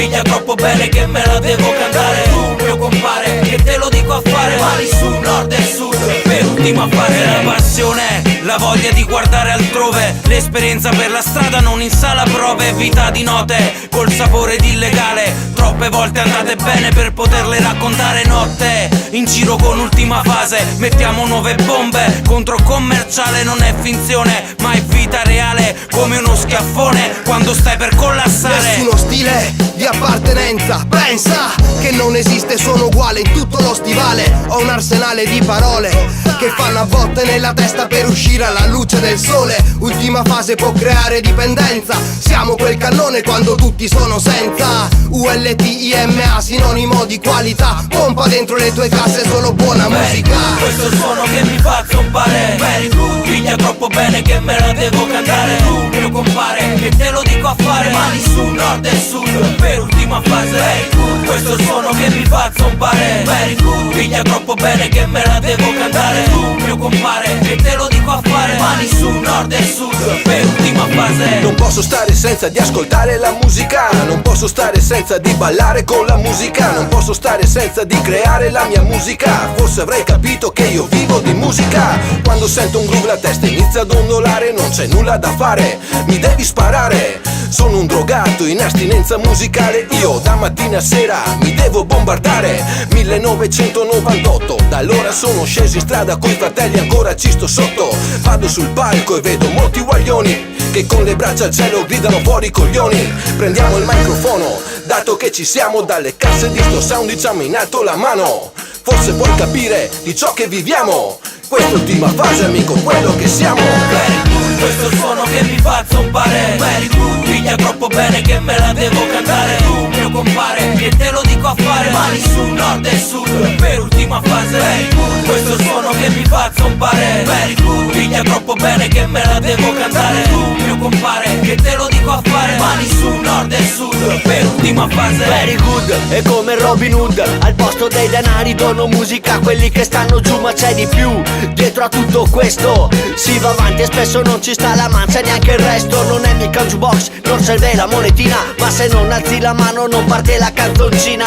piglia troppo bene che me la devo cantare. Tu mio compare, che te lo dico a fare. Mani su nord e sud, per ultima fase. La passione, la voglia di guardare altrove, l'esperienza per la strada non insala prove. Vita di note, col sapore di illegale. Troppe volte andate bene per poterle raccontare. Notte, in giro con ultima fase. Mettiamo nuove bombe, contro commerciale. Non è finzione, ma è vita reale. Come uno schiaffone, quando stai per collassare. Nessuno stile di appartenenza, pensa che non esiste, sono uguale in tutto lo stivale. Ho un arsenale di parole che fanno a botte nella testa per uscire alla luce del sole. Ultima fase può creare dipendenza. Siamo quel cannone quando tutti sono senza. ULTIMA, sinonimo di qualità. Pompa dentro le tue casse solo buona musica. Questo è il suono che mi fa zompare. Very good, piglia troppo bene che me la devo cantare. Tu mio compare, che te lo dico a fare. Mani su nord e sud, per ultima fase. Very good, questo è il suono che mi fa zompare. Very good, piglia troppo bene che me la devo cantare. Tu mio compare, che te lo dico a fare. Mani su nord e sud, per ultima fase. Non posso stare senza di ascoltare la musica. Non posso stare senza di ballare con la musica. Non posso stare senza di creare la mia musica. Forse avrei capito che io vivo di musica. Quando sento un groove la testa inizia ad ondolare. Non c'è nulla da fare, mi devi sparare. Sono un drogato in astinenza musicale. Io da mattina a sera mi devo bombardare. 1998, da allora sono sceso in strada coi fratelli, ancora ci sto sotto. Vado sul palco e vedo molti guaglioni che con le braccia al cielo gridano fuori i coglioni. Prendiamo il microfono, dato che ci siamo, dalle casse di sto sound diciamo in alto la mano. Forse puoi capire di ciò che viviamo. Quest'ultima fase amico, quello che siamo. Very good, questo è il suono che mi fa zompare. Very good, piglia troppo bene che me la devo cantare. Tu mio compare, che te lo dico a fare. Mani su nord e sud, per ultima fase. Very good, questo è il suono che mi fa zompare. Very good, piglia troppo bene che me la devo cantare. Tu mio compare, che te lo dico a fare. Mani su nord e sud, per ultima fase. Very good, è come Robin Hood. Al posto dei denari dono musica a quelli che stanno giù, ma c'è di più. Dietro a tutto questo si va avanti e spesso non ci sta la mancia e neanche il resto. Non è mica un jukebox, non serve la monetina, ma se non alzi la mano non parte la canzoncina.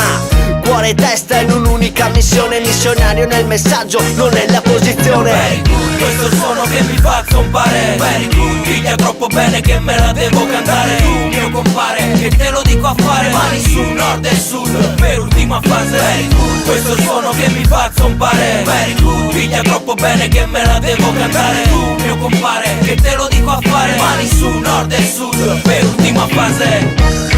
Cuore e testa in un'unica missione, missionario nel messaggio, non nella posizione. Very good, questo è il suono che mi fa zompare. Very good, piglia troppo bene che me la devo cantare. Tu mio compare, che te lo dico a fare. Mani su nord e sud, per ultima fase. Very good, questo è il suono che mi fa zompare. Very good, piglia troppo bene che me la devo cantare. Tu mio compare, che te lo dico a fare. Mani su nord e sud, per ultima fase.